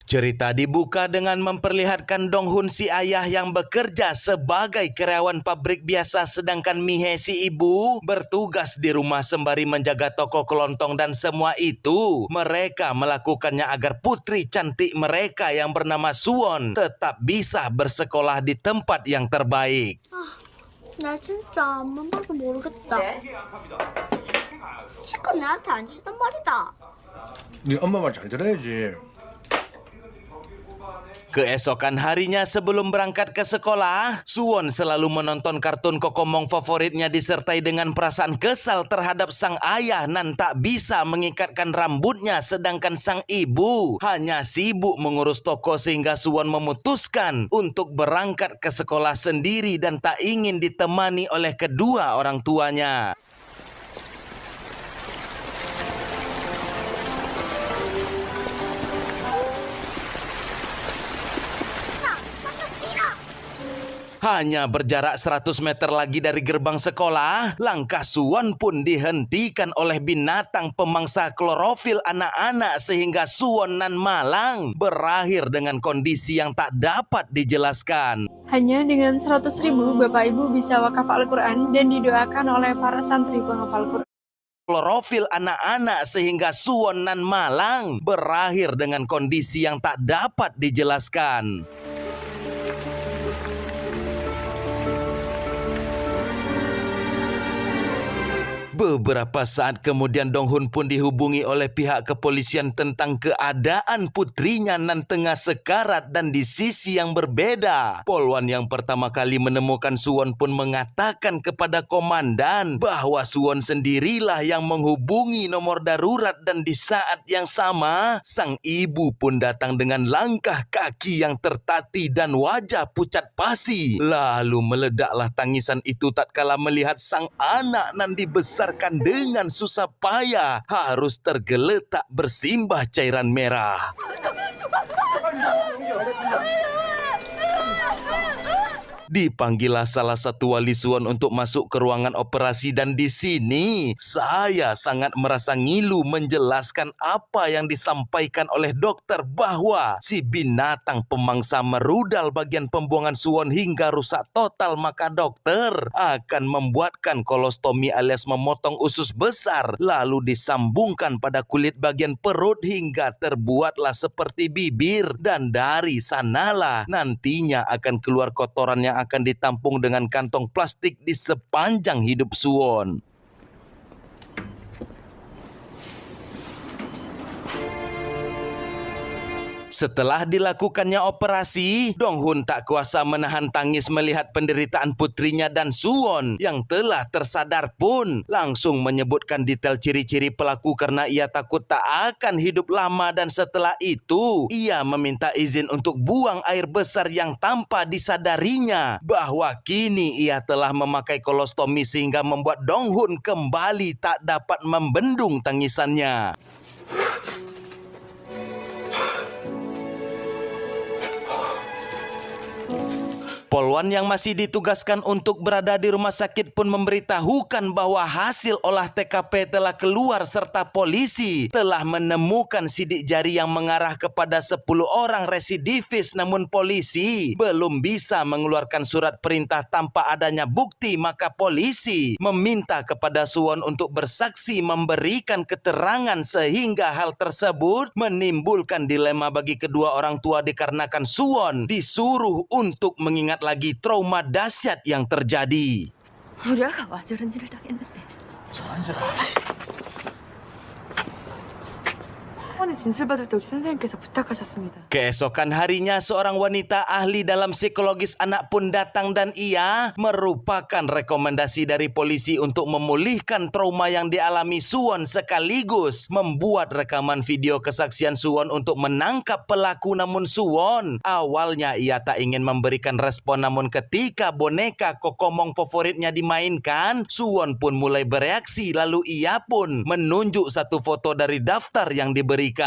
Cerita dibuka dengan memperlihatkan Donghun si ayah yang bekerja sebagai karyawan pabrik biasa, sedangkan Mihe si ibu bertugas di rumah sembari menjaga toko kelontong, dan semua itu mereka melakukannya agar putri cantik mereka yang bernama Suwon tetap bisa bersekolah di tempat yang terbaik. 나 진짜 안만 봐도 모르겠다. 시컷 내한테 안 주단 말이다. 네 엄마 말 잘 들어야지. Keesokan harinya sebelum berangkat ke sekolah, Suwon selalu menonton kartun kokomong favoritnya disertai dengan perasaan kesal terhadap sang ayah nan tak bisa mengikatkan rambutnya, sedangkan sang ibu hanya sibuk mengurus toko sehingga Suwon memutuskan untuk berangkat ke sekolah sendiri dan tak ingin ditemani oleh kedua orang tuanya. Hanya berjarak 100 meter lagi dari gerbang sekolah, langkah Suwon pun dihentikan oleh binatang pemangsa klorofil anak-anak sehingga Suwon nan malang berakhir dengan kondisi yang tak dapat dijelaskan. Hanya dengan 100.000 Bapak Ibu bisa wakaf Al-Quran dan didoakan oleh para santri penghafal Quran. Klorofil anak-anak sehingga Suwon nan malang berakhir dengan kondisi yang tak dapat dijelaskan. Beberapa saat kemudian Donghun pun dihubungi oleh pihak kepolisian tentang keadaan putrinya nan tengah sekarat, dan di sisi yang berbeda, polwan yang pertama kali menemukan Suwon pun mengatakan kepada komandan bahwa Suwon sendirilah yang menghubungi nomor darurat, dan di saat yang sama sang ibu pun datang dengan langkah kaki yang tertatih dan wajah pucat pasi. Lalu meledaklah tangisan itu tatkala melihat sang anak nan dibesarkan dengan susah payah harus tergeletak bersimbah cairan merah. Dipanggillah salah satu wali Suwon untuk masuk ke ruangan operasi, dan di sini saya sangat merasa ngilu menjelaskan apa yang disampaikan oleh dokter bahwa si binatang pemangsa merudal bagian pembuangan Suwon hingga rusak total, maka dokter akan membuatkan kolostomi alias memotong usus besar lalu disambungkan pada kulit bagian perut hingga terbuatlah seperti bibir, dan dari sanalah nantinya akan keluar kotoran yang akan ditampung dengan kantong plastik di sepanjang hidup Suwon. Setelah dilakukannya operasi, Donghun tak kuasa menahan tangis melihat penderitaan putrinya, dan Suwon yang telah tersadar pun langsung menyebutkan detail ciri-ciri pelaku karena ia takut tak akan hidup lama, dan setelah itu ia meminta izin untuk buang air besar yang tanpa disadarinya bahwa kini ia telah memakai kolostomi sehingga membuat Donghun kembali tak dapat membendung tangisannya. Polwan yang masih ditugaskan untuk berada di rumah sakit pun memberitahukan bahwa hasil olah TKP telah keluar serta polisi telah menemukan sidik jari yang mengarah kepada 10 orang residivis, namun polisi belum bisa mengeluarkan surat perintah tanpa adanya bukti, maka polisi meminta kepada Suwon untuk bersaksi memberikan keterangan sehingga hal tersebut menimbulkan dilema bagi kedua orang tua dikarenakan Suwon disuruh untuk mengingat lagi trauma dahsyat yang terjadi. 우리 아가와 저런 일을 당했는데 저런 줄 진술받을 때 우리 선생님께서 부탁하셨습니다. Keesokan harinya seorang wanita ahli dalam psikologis anak pun datang, dan ia merupakan rekomendasi dari polisi untuk memulihkan trauma yang dialami Suwon sekaligus membuat rekaman video kesaksian Suwon untuk menangkap pelaku. Namun Suwon awalnya ia tak ingin memberikan respon, namun ketika boneka kokomong favoritnya dimainkan, Suwon pun mulai bereaksi, lalu ia pun menunjuk satu foto dari daftar yang diberikan.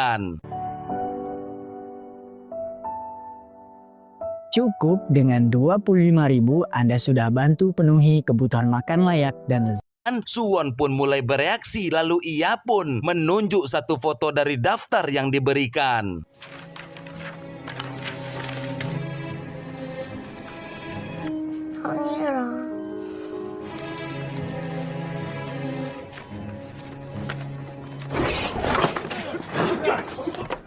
Cukup dengan 25.000 Anda sudah bantu penuhi kebutuhan makan layak dan lezat. Suwon pun mulai bereaksi, lalu ia pun menunjuk satu foto dari daftar yang diberikan. 아니라.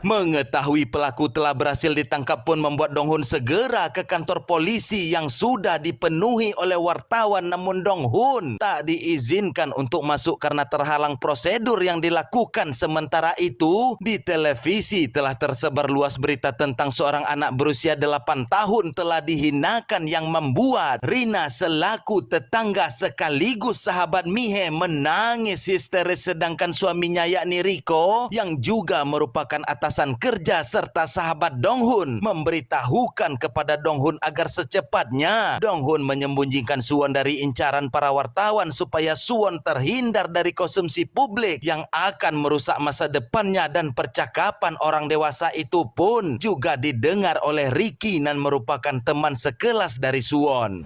Mengetahui pelaku telah berhasil ditangkap pun membuat Dong Hun segera ke kantor polisi yang sudah dipenuhi oleh wartawan, namun Dong Hun tak diizinkan untuk masuk karena terhalang prosedur yang dilakukan. Sementara itu, di televisi telah tersebar luas berita tentang seorang anak berusia 8 tahun telah dihinakan yang membuat Rina selaku tetangga sekaligus sahabat Mihe menangis histeris, sedangkan suaminya yakni Riko yang juga merupakan atasan kerja serta sahabat Dong Hun memberitahukan kepada Dong Hun agar secepatnya Dong Hun menyembunyikan Suwon dari incaran para wartawan supaya Suwon terhindar dari konsumsi publik yang akan merusak masa depannya. Dan percakapan orang dewasa itu pun juga didengar oleh Ricky dan merupakan teman sekelas dari Suwon.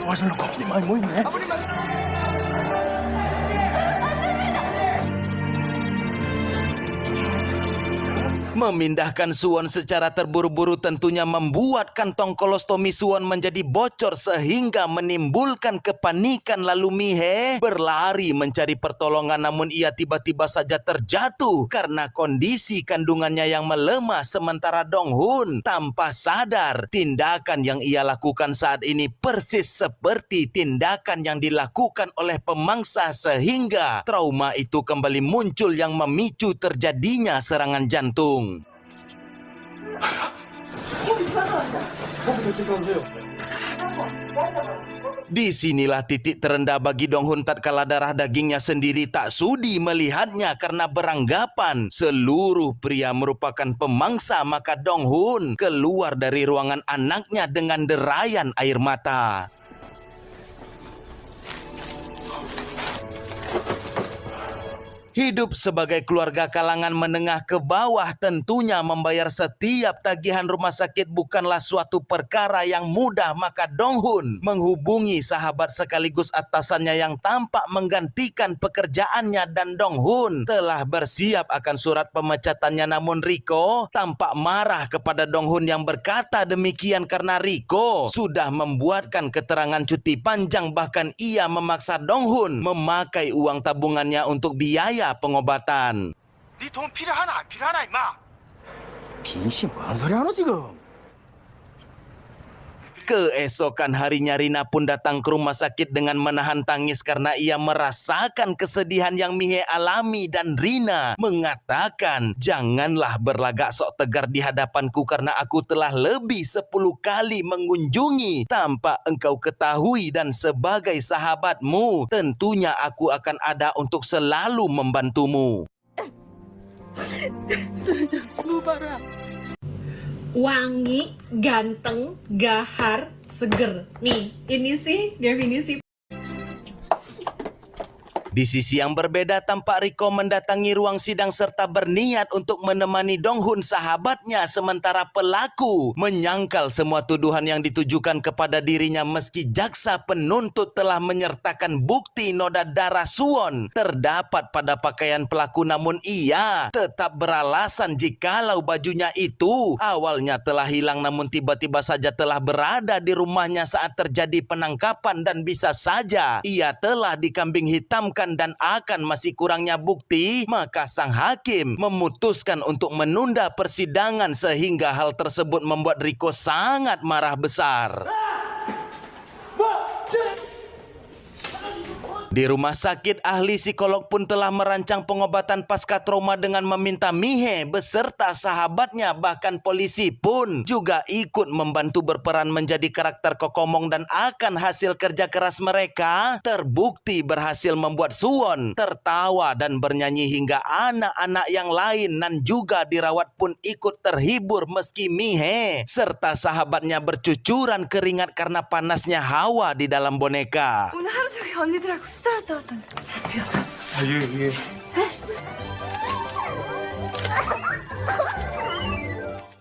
와서 겁이 많이 모이네. Memindahkan Suwon secara terburu-buru tentunya membuat kantong kolostomi Suwon menjadi bocor sehingga menimbulkan kepanikan. Lalu Mihe berlari mencari pertolongan, namun ia tiba-tiba saja terjatuh karena kondisi kandungannya yang melemah. Sementara Dong Hun tanpa sadar tindakan yang ia lakukan saat ini persis seperti tindakan yang dilakukan oleh pemangsa, sehingga trauma itu kembali muncul yang memicu terjadinya serangan jantung. Disinilah titik terendah bagi Dong Hun tatkala darah dagingnya sendiri tak sudi melihatnya karena beranggapan seluruh pria merupakan pemangsa. Maka Dong Hun keluar dari ruangan anaknya dengan derayan air mata. Hidup sebagai keluarga kalangan menengah ke bawah, tentunya membayar setiap tagihan rumah sakit bukanlah suatu perkara yang mudah. Maka Dong Hun menghubungi sahabat sekaligus atasannya yang tampak menggantikan pekerjaannya, dan Dong Hun telah bersiap akan surat pemecatannya. Namun Riko tampak marah kepada Dong Hun yang berkata demikian karena Riko sudah membuatkan keterangan cuti panjang. Bahkan ia memaksa Dong Hun memakai uang tabungannya untuk biaya pengobatan. 네 돈 필요하나 안 필요하나 임마. 빈신 뭔 소리 하노 지금? Keesokan harinya Rina pun datang ke rumah sakit dengan menahan tangis karena ia merasakan kesedihan yang Mihe alami, dan Rina mengatakan, "Janganlah berlagak sok tegar di hadapanku karena aku telah lebih 10 kali mengunjungi tanpa engkau ketahui, dan sebagai sahabatmu tentunya aku akan ada untuk selalu membantumu." Wangi, ganteng, gahar, seger. Nih, ini sih definisi. Di sisi yang berbeda, tampak Riko mendatangi ruang sidang serta berniat untuk menemani Dong Hun sahabatnya, sementara pelaku menyangkal semua tuduhan yang ditujukan kepada dirinya. Meski jaksa penuntut telah menyertakan bukti noda darah Suwon terdapat pada pakaian pelaku, namun ia tetap beralasan jikalau bajunya itu awalnya telah hilang namun tiba-tiba saja telah berada di rumahnya saat terjadi penangkapan, dan bisa saja ia telah dikambing hitamkan dan akan masih kurangnya bukti. Maka sang hakim memutuskan untuk menunda persidangan, sehingga hal tersebut membuat Riko sangat marah besar. Di rumah sakit, ahli psikolog pun telah merancang pengobatan pasca trauma dengan meminta Mihe beserta sahabatnya. Bahkan polisi pun juga ikut membantu berperan menjadi karakter kokomong, dan akan hasil kerja keras mereka terbukti berhasil membuat Suwon tertawa dan bernyanyi hingga anak-anak yang lain dan juga dirawat pun ikut terhibur, meski Mihe serta sahabatnya bercucuran keringat karena panasnya hawa di dalam boneka. 오늘 하루 종일 언니들하고 수다를 떨었던데. 미안해. 예.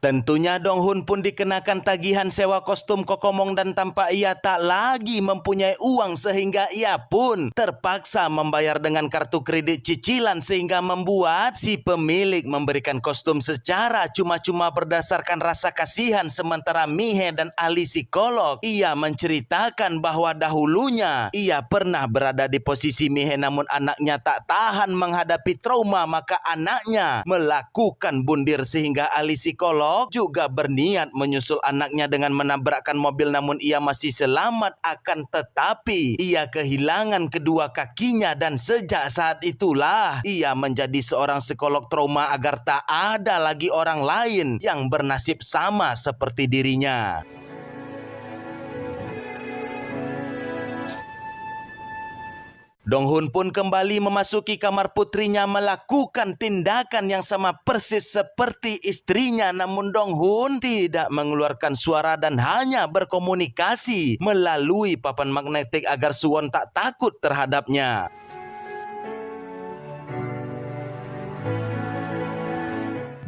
Tentunya Dong Hun pun dikenakan tagihan sewa kostum Kokomong dan tampak ia tak lagi mempunyai uang sehingga ia pun terpaksa membayar dengan kartu kredit cicilan sehingga membuat si pemilik memberikan kostum secara cuma-cuma berdasarkan rasa kasihan. Sementara Mihe dan ahli psikolog ia menceritakan bahwa dahulunya ia pernah berada di posisi Mihe namun anaknya tak tahan menghadapi trauma maka anaknya melakukan bundir sehingga ahli psikolog juga berniat menyusul anaknya dengan menabrakkan mobil namun ia masih selamat akan tetapi ia kehilangan kedua kakinya dan sejak saat itulah ia menjadi seorang psikolog trauma agar tak ada lagi orang lain yang bernasib sama seperti dirinya. Dong Hun pun kembali memasuki kamar putrinya melakukan tindakan yang sama persis seperti istrinya. Namun Dong Hun tidak mengeluarkan suara dan hanya berkomunikasi melalui papan magnetik agar Suwon tak takut terhadapnya.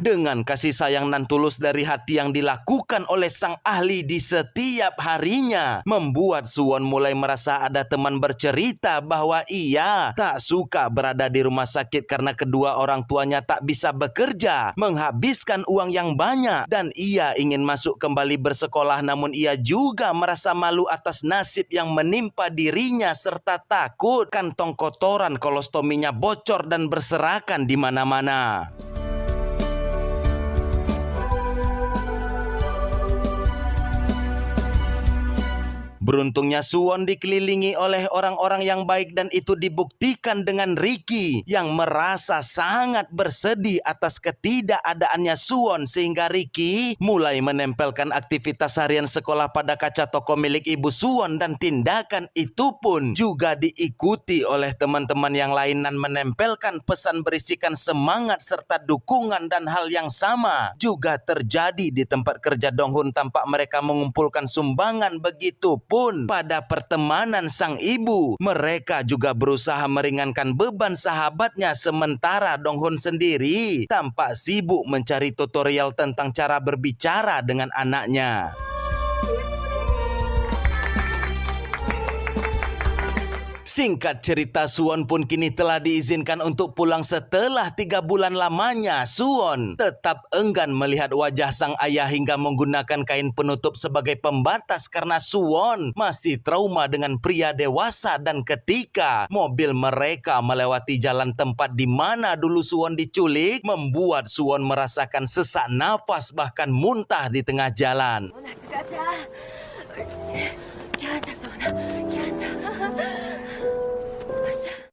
Dengan kasih sayang nan tulus dari hati yang dilakukan oleh sang ahli di setiap harinya, membuat Suwon mulai merasa ada teman bercerita bahwa ia tak suka berada di rumah sakit karena kedua orang tuanya tak bisa bekerja, menghabiskan uang yang banyak, dan ia ingin masuk kembali bersekolah namun ia juga merasa malu atas nasib yang menimpa dirinya serta takut kantong kotoran kolostominya bocor dan berserakan di mana-mana. Beruntungnya Suwon dikelilingi oleh orang-orang yang baik dan itu dibuktikan dengan Ricky yang merasa sangat bersedih atas ketidakadaannya Suwon sehingga Ricky mulai menempelkan aktivitas harian sekolah pada kaca toko milik ibu Suwon dan tindakan itu pun juga diikuti oleh teman-teman yang lain dan menempelkan pesan berisikan semangat serta dukungan dan hal yang sama juga terjadi di tempat kerja Dong Hun tampak mereka mengumpulkan sumbangan begitu pun pada pertemanan sang ibu. Mereka juga berusaha meringankan beban sahabatnya sementara Dong Hun sendiri tampak sibuk mencari tutorial tentang cara berbicara dengan anaknya. Singkat cerita, Suwon pun kini telah diizinkan untuk pulang setelah 3 bulan lamanya. Suwon tetap enggan melihat wajah sang ayah hingga menggunakan kain penutup sebagai pembatas karena Suwon masih trauma dengan pria dewasa dan ketika mobil mereka melewati jalan tempat di mana dulu Suwon diculik, membuat Suwon merasakan sesak nafas bahkan muntah di tengah jalan.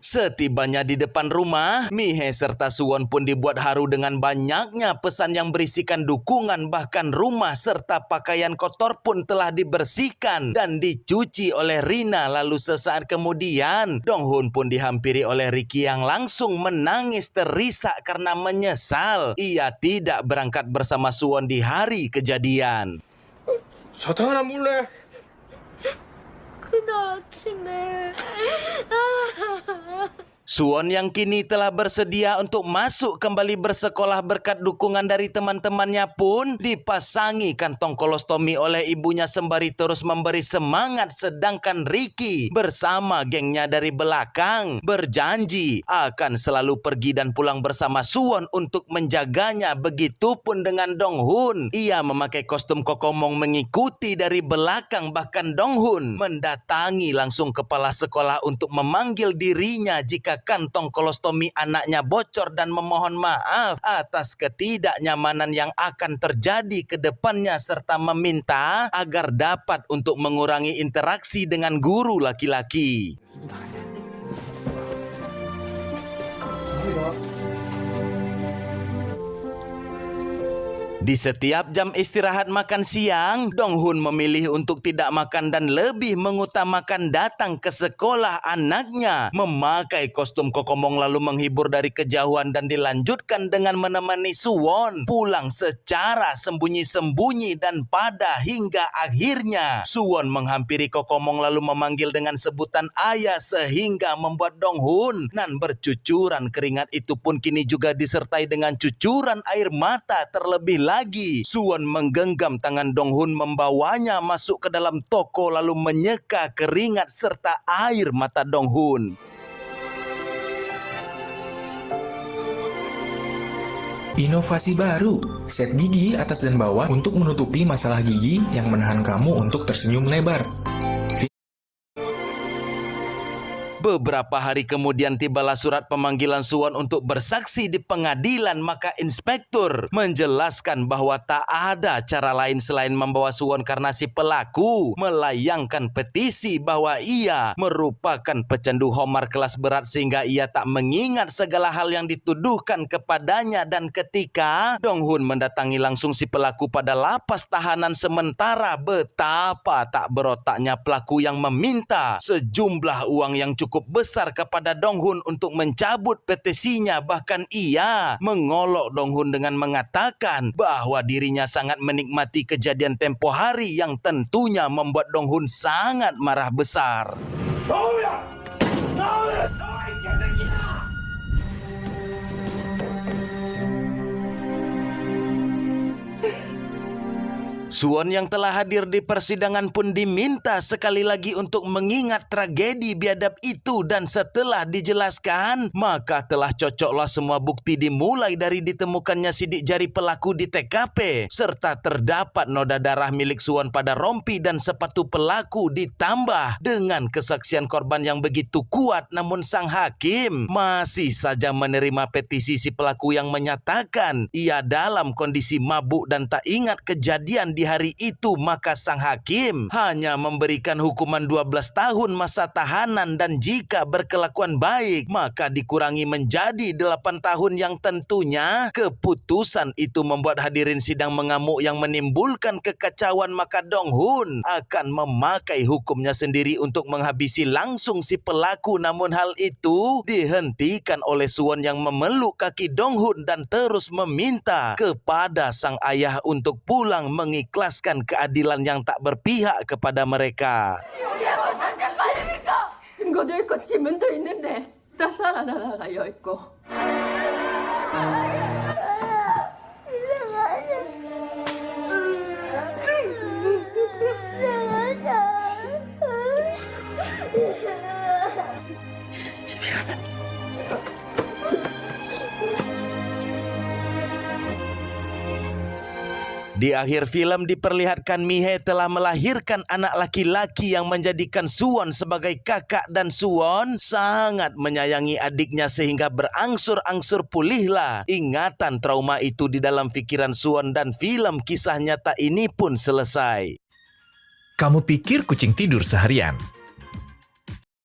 Setibanya di depan rumah, Mihe serta Suwon pun dibuat haru dengan banyaknya pesan yang berisikan dukungan. Bahkan rumah serta pakaian kotor pun telah dibersihkan dan dicuci oleh Rina. Lalu sesaat kemudian, Dong Hun pun dihampiri oleh Ricky yang langsung menangis terisak karena menyesal ia tidak berangkat bersama Suwon di hari kejadian. 사탕 하나 몰래? 그날 아침에 Suwon yang kini telah bersedia untuk masuk kembali bersekolah berkat dukungan dari teman-temannya pun dipasangi kantong kolostomi oleh ibunya sembari terus memberi semangat, sedangkan Ricky bersama gengnya dari belakang berjanji akan selalu pergi dan pulang bersama Suwon untuk menjaganya. Begitupun dengan Dong Hun, ia memakai kostum Kokomong mengikuti dari belakang. Bahkan Dong Hun mendatangi langsung kepala sekolah untuk memanggil dirinya jika kantong kolostomi anaknya bocor dan memohon maaf atas ketidaknyamanan yang akan terjadi ke depannya serta meminta agar dapat untuk mengurangi interaksi dengan guru laki-laki. Di setiap jam istirahat makan siang, Dong Hun memilih untuk tidak makan dan lebih mengutamakan datang ke sekolah anaknya, memakai kostum Kokomong lalu menghibur dari kejauhan dan dilanjutkan dengan menemani Suwon pulang secara sembunyi-sembunyi. Dan pada hingga akhirnya Suwon menghampiri Kokomong lalu memanggil dengan sebutan ayah sehingga membuat Dong Hun nan bercucuran keringat itu pun kini juga disertai dengan cucuran air mata. Terlebih lagi. Suwon menggenggam tangan Donghun, membawanya masuk ke dalam toko lalu menyeka keringat serta air mata Donghun. Inovasi baru, set gigi atas dan bawah untuk menutupi masalah gigi yang menahan kamu untuk tersenyum lebar. Beberapa hari kemudian tibalah surat pemanggilan Suwon untuk bersaksi di pengadilan, maka inspektur menjelaskan bahwa tak ada cara lain selain membawa Suwon karena si pelaku melayangkan petisi bahwa ia merupakan pecandu homar kelas berat sehingga ia tak mengingat segala hal yang dituduhkan kepadanya. Dan ketika Donghun mendatangi langsung si pelaku pada lapas tahanan sementara, betapa tak berotaknya pelaku yang meminta sejumlah uang yang cukup besar kepada Donghun untuk mencabut petisinya. Bahkan ia mengolok Donghun dengan mengatakan bahwa dirinya sangat menikmati kejadian tempo hari yang tentunya membuat Donghun sangat marah besar. Suwon yang telah hadir di persidangan pun diminta sekali lagi untuk mengingat tragedi biadab itu, dan setelah dijelaskan maka telah cocoklah semua bukti dimulai dari ditemukannya sidik jari pelaku di TKP serta terdapat noda darah milik Suwon pada rompi dan sepatu pelaku, ditambah dengan kesaksian korban yang begitu kuat. Namun sang hakim masih saja menerima petisi si pelaku yang menyatakan ia dalam kondisi mabuk dan tak ingat kejadian di hari itu. Maka sang hakim hanya memberikan hukuman 12 tahun masa tahanan, dan jika berkelakuan baik maka dikurangi menjadi 8 tahun, yang tentunya keputusan itu membuat hadirin sidang mengamuk yang menimbulkan kekacauan. Maka Donghun akan memakai hukumnya sendiri untuk menghabisi langsung si pelaku. Namun hal itu dihentikan oleh Suwon yang memeluk kaki Donghun dan terus meminta kepada sang ayah untuk pulang mengikhlaskan keadilan yang tak berpihak kepada mereka. 증거도 있고 지문도 있는데 다 살아나가요 있고. Di akhir film diperlihatkan Mihae telah melahirkan anak laki-laki yang menjadikan Suwon sebagai kakak, dan Suwon sangat menyayangi adiknya sehingga berangsur-angsur pulihlah ingatan trauma itu di dalam pikiran Suwon, dan film kisah nyata ini pun selesai. Kamu pikir kucing tidur seharian?